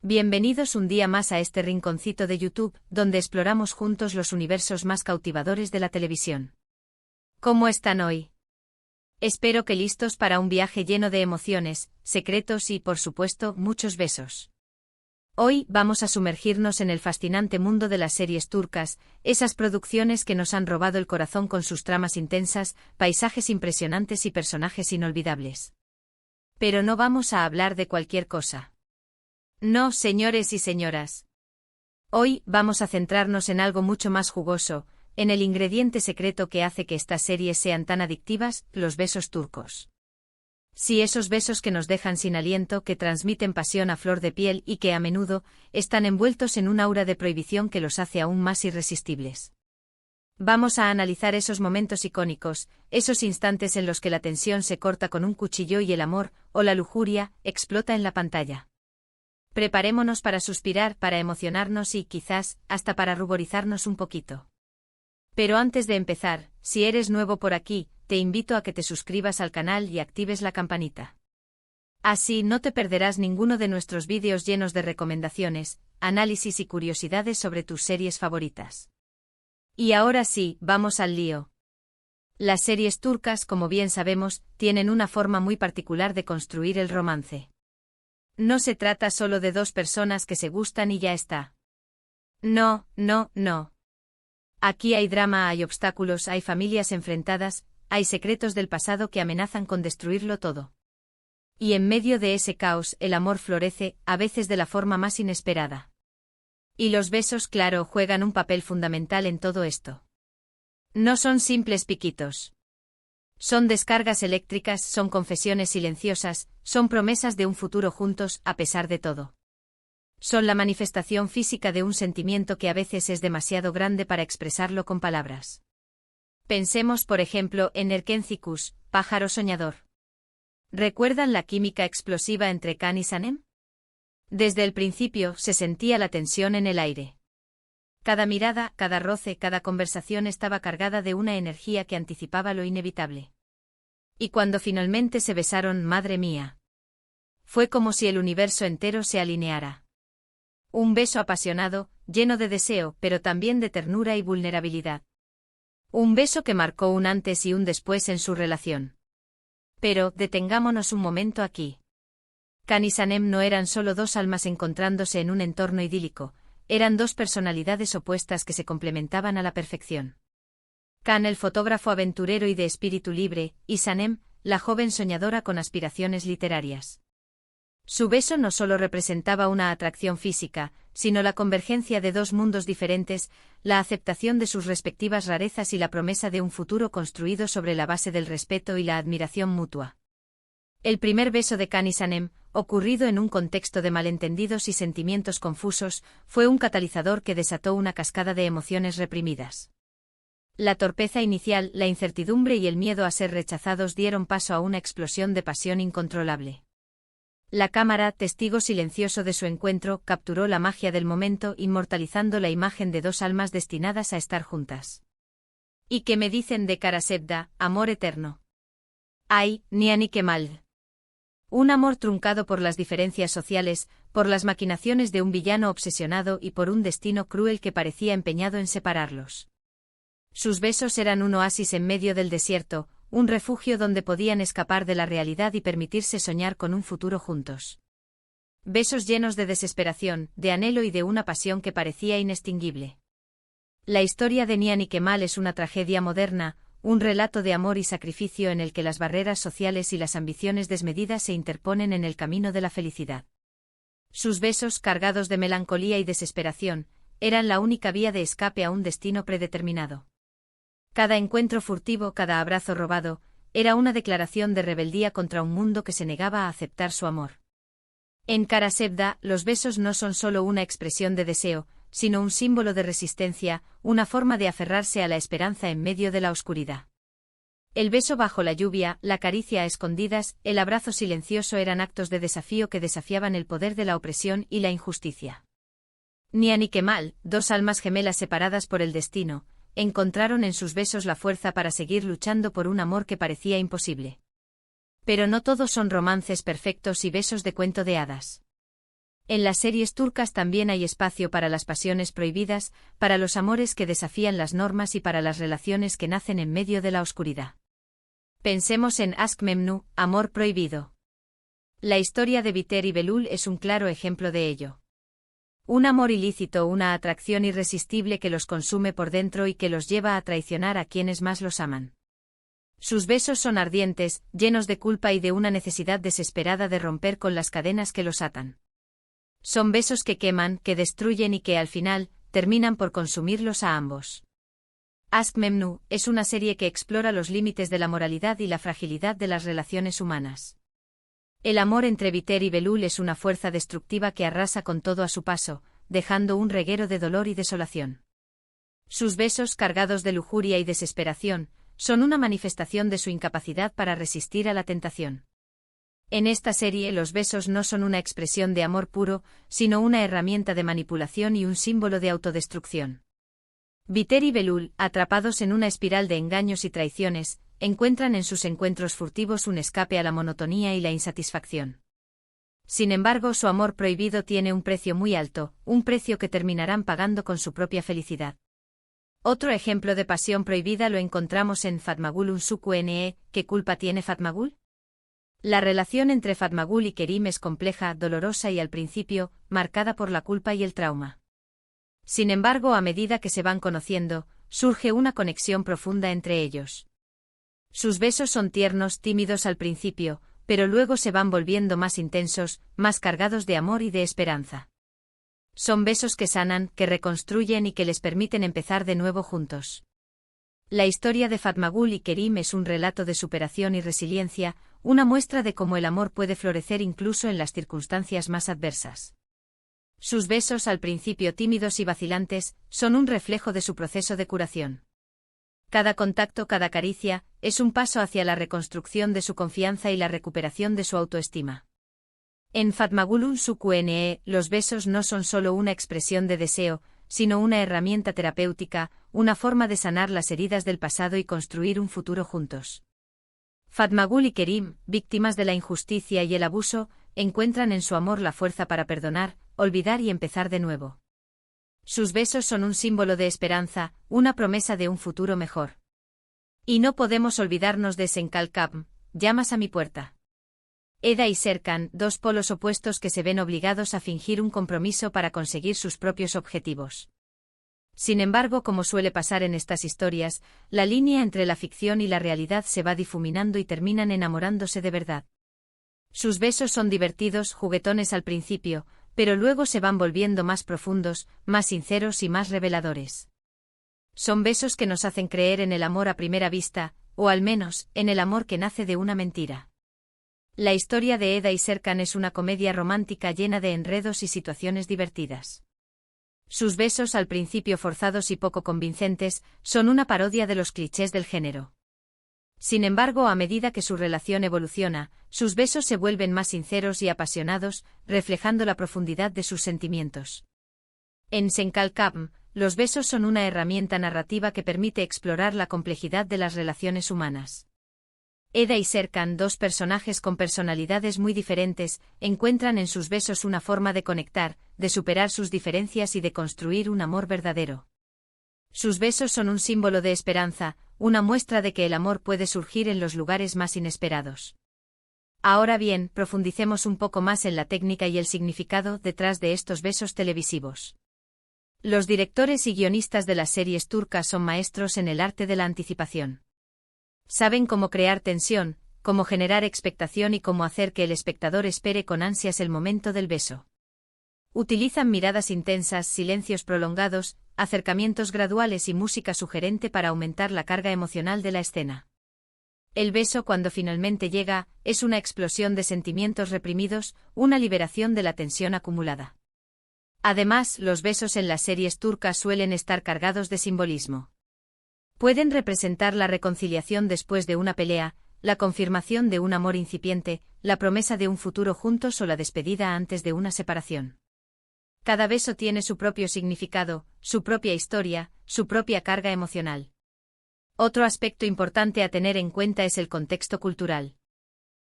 Bienvenidos un día más a este rinconcito de YouTube, donde exploramos juntos los universos más cautivadores de la televisión. ¿Cómo están hoy? Espero que listos para un viaje lleno de emociones, secretos y, por supuesto, muchos besos. Hoy vamos a sumergirnos en el fascinante mundo de las series turcas, esas producciones que nos han robado el corazón con sus tramas intensas, paisajes impresionantes y personajes inolvidables. Pero no vamos a hablar de cualquier cosa. No, señores y señoras. Hoy vamos a centrarnos en algo mucho más jugoso, en el ingrediente secreto que hace que estas series sean tan adictivas, los besos turcos. Sí, esos besos que nos dejan sin aliento, que transmiten pasión a flor de piel y que a menudo están envueltos en un aura de prohibición que los hace aún más irresistibles. Vamos a analizar esos momentos icónicos, esos instantes en los que la tensión se corta con un cuchillo y el amor, o la lujuria, explota en la pantalla. Preparémonos para suspirar, para emocionarnos y, quizás, hasta para ruborizarnos un poquito. Pero antes de empezar, si eres nuevo por aquí, te invito a que te suscribas al canal y actives la campanita. Así no te perderás ninguno de nuestros vídeos llenos de recomendaciones, análisis y curiosidades sobre tus series favoritas. Y ahora sí, vamos al lío. Las series turcas, como bien sabemos, tienen una forma muy particular de construir el romance. No se trata solo de dos personas que se gustan y ya está. No, no, no. Aquí hay drama, hay obstáculos, hay familias enfrentadas, hay secretos del pasado que amenazan con destruirlo todo. Y en medio de ese caos, el amor florece, a veces de la forma más inesperada. Y los besos, claro, juegan un papel fundamental en todo esto. No son simples piquitos. Son descargas eléctricas, son confesiones silenciosas, son promesas de un futuro juntos, a pesar de todo. Son la manifestación física de un sentimiento que a veces es demasiado grande para expresarlo con palabras. Pensemos, por ejemplo, en Erkencikus, pájaro soñador. ¿Recuerdan la química explosiva entre Can y Sanem? Desde el principio se sentía la tensión en el aire. Cada mirada, cada roce, cada conversación estaba cargada de una energía que anticipaba lo inevitable. Y cuando finalmente se besaron, madre mía. Fue como si el universo entero se alineara. Un beso apasionado, lleno de deseo, pero también de ternura y vulnerabilidad. Un beso que marcó un antes y un después en su relación. Pero, detengámonos un momento aquí. Can y Sanem no eran solo dos almas encontrándose en un entorno idílico, eran dos personalidades opuestas que se complementaban a la perfección. Can, el fotógrafo aventurero y de espíritu libre, y Sanem, la joven soñadora con aspiraciones literarias. Su beso no solo representaba una atracción física, sino la convergencia de dos mundos diferentes, la aceptación de sus respectivas rarezas y la promesa de un futuro construido sobre la base del respeto y la admiración mutua. El primer beso de Can y Sanem, ocurrido en un contexto de malentendidos y sentimientos confusos, fue un catalizador que desató una cascada de emociones reprimidas. La torpeza inicial, la incertidumbre y el miedo a ser rechazados dieron paso a una explosión de pasión incontrolable. La cámara, testigo silencioso de su encuentro, capturó la magia del momento, inmortalizando la imagen de dos almas destinadas a estar juntas. ¿Y qué me dicen de Karasevda, amor eterno? ¡Ay, Niani Kemal! Un amor truncado por las diferencias sociales, por las maquinaciones de un villano obsesionado y por un destino cruel que parecía empeñado en separarlos. Sus besos eran un oasis en medio del desierto, un refugio donde podían escapar de la realidad y permitirse soñar con un futuro juntos. Besos llenos de desesperación, de anhelo y de una pasión que parecía inextinguible. La historia de Niani Kemal es una tragedia moderna, un relato de amor y sacrificio en el que las barreras sociales y las ambiciones desmedidas se interponen en el camino de la felicidad. Sus besos, cargados de melancolía y desesperación, eran la única vía de escape a un destino predeterminado. Cada encuentro furtivo, cada abrazo robado, era una declaración de rebeldía contra un mundo que se negaba a aceptar su amor. En Karasevda, los besos no son solo una expresión de deseo, sino un símbolo de resistencia, una forma de aferrarse a la esperanza en medio de la oscuridad. El beso bajo la lluvia, la caricia a escondidas, el abrazo silencioso eran actos de desafío que desafiaban el poder de la opresión y la injusticia. Niani y Kemal, dos almas gemelas separadas por el destino, encontraron en sus besos la fuerza para seguir luchando por un amor que parecía imposible. Pero no todos son romances perfectos y besos de cuento de hadas. En las series turcas también hay espacio para las pasiones prohibidas, para los amores que desafían las normas y para las relaciones que nacen en medio de la oscuridad. Pensemos en Aşk Memnu, amor prohibido. La historia de Biter y Belul es un claro ejemplo de ello. Un amor ilícito, una atracción irresistible que los consume por dentro y que los lleva a traicionar a quienes más los aman. Sus besos son ardientes, llenos de culpa y de una necesidad desesperada de romper con las cadenas que los atan. Son besos que queman, que destruyen y que al final, terminan por consumirlos a ambos. Aşk Memnu es una serie que explora los límites de la moralidad y la fragilidad de las relaciones humanas. El amor entre Biter y Belul es una fuerza destructiva que arrasa con todo a su paso, dejando un reguero de dolor y desolación. Sus besos, cargados de lujuria y desesperación, son una manifestación de su incapacidad para resistir a la tentación. En esta serie los besos no son una expresión de amor puro, sino una herramienta de manipulación y un símbolo de autodestrucción. Biter y Belul, atrapados en una espiral de engaños y traiciones, encuentran en sus encuentros furtivos un escape a la monotonía y la insatisfacción. Sin embargo, su amor prohibido tiene un precio muy alto, un precio que terminarán pagando con su propia felicidad. Otro ejemplo de pasión prohibida lo encontramos en Fatmagul Unsuku Ne, ¿qué culpa tiene Fatmagul? La relación entre Fatmagul y Kerim es compleja, dolorosa y al principio, marcada por la culpa y el trauma. Sin embargo, a medida que se van conociendo, surge una conexión profunda entre ellos. Sus besos son tiernos, tímidos al principio, pero luego se van volviendo más intensos, más cargados de amor y de esperanza. Son besos que sanan, que reconstruyen y que les permiten empezar de nuevo juntos. La historia de Fatmagul y Kerim es un relato de superación y resiliencia, una muestra de cómo el amor puede florecer incluso en las circunstancias más adversas. Sus besos, al principio tímidos y vacilantes, son un reflejo de su proceso de curación. Cada contacto, cada caricia, es un paso hacia la reconstrucción de su confianza y la recuperación de su autoestima. En Fatmagul Unsuku Ne, los besos no son solo una expresión de deseo, sino una herramienta terapéutica, una forma de sanar las heridas del pasado y construir un futuro juntos. Fatmagul y Kerim, víctimas de la injusticia y el abuso, encuentran en su amor la fuerza para perdonar, olvidar y empezar de nuevo. Sus besos son un símbolo de esperanza, una promesa de un futuro mejor. Y no podemos olvidarnos de Senkalkapm, llamas a mi puerta. Eda y Serkan, dos polos opuestos que se ven obligados a fingir un compromiso para conseguir sus propios objetivos. Sin embargo, como suele pasar en estas historias, la línea entre la ficción y la realidad se va difuminando y terminan enamorándose de verdad. Sus besos son divertidos, juguetones al principio, pero luego se van volviendo más profundos, más sinceros y más reveladores. Son besos que nos hacen creer en el amor a primera vista, o al menos, en el amor que nace de una mentira. La historia de Eda y Serkan es una comedia romántica llena de enredos y situaciones divertidas. Sus besos, al principio forzados y poco convincentes, son una parodia de los clichés del género. Sin embargo, a medida que su relación evoluciona, sus besos se vuelven más sinceros y apasionados, reflejando la profundidad de sus sentimientos. En Senkalkapm, los besos son una herramienta narrativa que permite explorar la complejidad de las relaciones humanas. Eda y Serkan, dos personajes con personalidades muy diferentes, encuentran en sus besos una forma de conectar, de superar sus diferencias y de construir un amor verdadero. Sus besos son un símbolo de esperanza, una muestra de que el amor puede surgir en los lugares más inesperados. Ahora bien, profundicemos un poco más en la técnica y el significado detrás de estos besos televisivos. Los directores y guionistas de las series turcas son maestros en el arte de la anticipación. Saben cómo crear tensión, cómo generar expectación y cómo hacer que el espectador espere con ansias el momento del beso. Utilizan miradas intensas, silencios prolongados, acercamientos graduales y música sugerente para aumentar la carga emocional de la escena. El beso, cuando finalmente llega, es una explosión de sentimientos reprimidos, una liberación de la tensión acumulada. Además, los besos en las series turcas suelen estar cargados de simbolismo. Pueden representar la reconciliación después de una pelea, la confirmación de un amor incipiente, la promesa de un futuro juntos o la despedida antes de una separación. Cada beso tiene su propio significado, su propia historia, su propia carga emocional. Otro aspecto importante a tener en cuenta es el contexto cultural.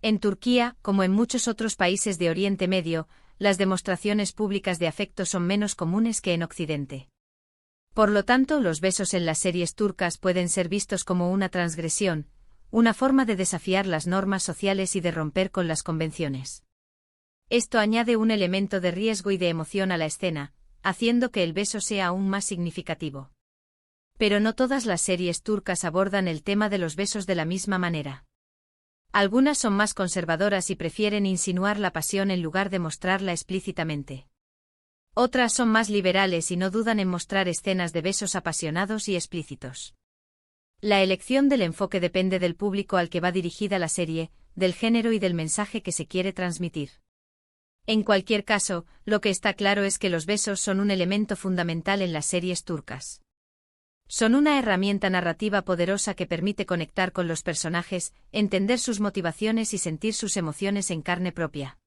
En Turquía, como en muchos otros países de Oriente Medio, las demostraciones públicas de afecto son menos comunes que en Occidente. Por lo tanto, los besos en las series turcas pueden ser vistos como una transgresión, una forma de desafiar las normas sociales y de romper con las convenciones. Esto añade un elemento de riesgo y de emoción a la escena, haciendo que el beso sea aún más significativo. Pero no todas las series turcas abordan el tema de los besos de la misma manera. Algunas son más conservadoras y prefieren insinuar la pasión en lugar de mostrarla explícitamente. Otras son más liberales y no dudan en mostrar escenas de besos apasionados y explícitos. La elección del enfoque depende del público al que va dirigida la serie, del género y del mensaje que se quiere transmitir. En cualquier caso, lo que está claro es que los besos son un elemento fundamental en las series turcas. Son una herramienta narrativa poderosa que permite conectar con los personajes, entender sus motivaciones y sentir sus emociones en carne propia.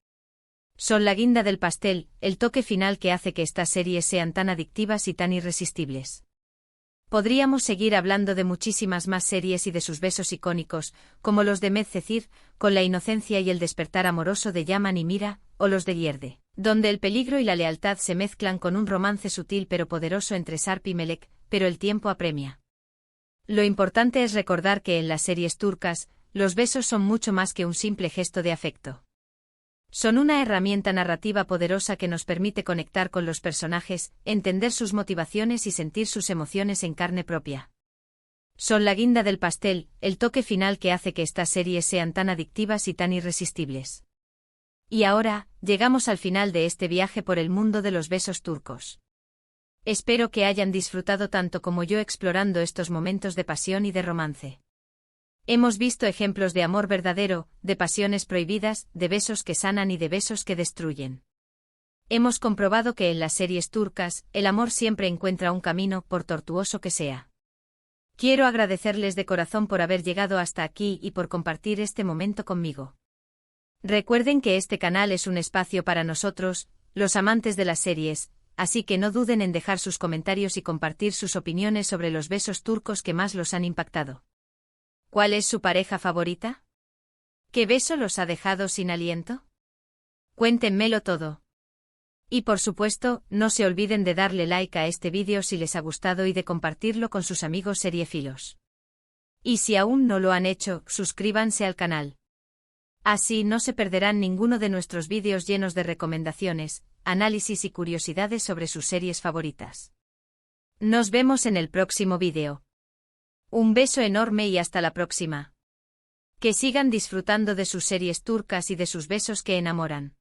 Son la guinda del pastel, el toque final que hace que estas series sean tan adictivas y tan irresistibles. Podríamos seguir hablando de muchísimas más series y de sus besos icónicos, como los de Medcezir, con la inocencia y el despertar amoroso de Yaman y Mira, o los de Yerde, donde el peligro y la lealtad se mezclan con un romance sutil pero poderoso entre Sarp y Melek, pero el tiempo apremia. Lo importante es recordar que en las series turcas, los besos son mucho más que un simple gesto de afecto. Son una herramienta narrativa poderosa que nos permite conectar con los personajes, entender sus motivaciones y sentir sus emociones en carne propia. Son la guinda del pastel, el toque final que hace que estas series sean tan adictivas y tan irresistibles. Y ahora, llegamos al final de este viaje por el mundo de los besos turcos. Espero que hayan disfrutado tanto como yo explorando estos momentos de pasión y de romance. Hemos visto ejemplos de amor verdadero, de pasiones prohibidas, de besos que sanan y de besos que destruyen. Hemos comprobado que en las series turcas, el amor siempre encuentra un camino, por tortuoso que sea. Quiero agradecerles de corazón por haber llegado hasta aquí y por compartir este momento conmigo. Recuerden que este canal es un espacio para nosotros, los amantes de las series, así que no duden en dejar sus comentarios y compartir sus opiniones sobre los besos turcos que más los han impactado. ¿Cuál es su pareja favorita? ¿Qué beso los ha dejado sin aliento? Cuéntenmelo todo. Y por supuesto, no se olviden de darle like a este vídeo si les ha gustado y de compartirlo con sus amigos seriefilos. Y si aún no lo han hecho, suscríbanse al canal. Así no se perderán ninguno de nuestros vídeos llenos de recomendaciones, análisis y curiosidades sobre sus series favoritas. Nos vemos en el próximo vídeo. Un beso enorme y hasta la próxima. Que sigan disfrutando de sus series turcas y de sus besos que enamoran.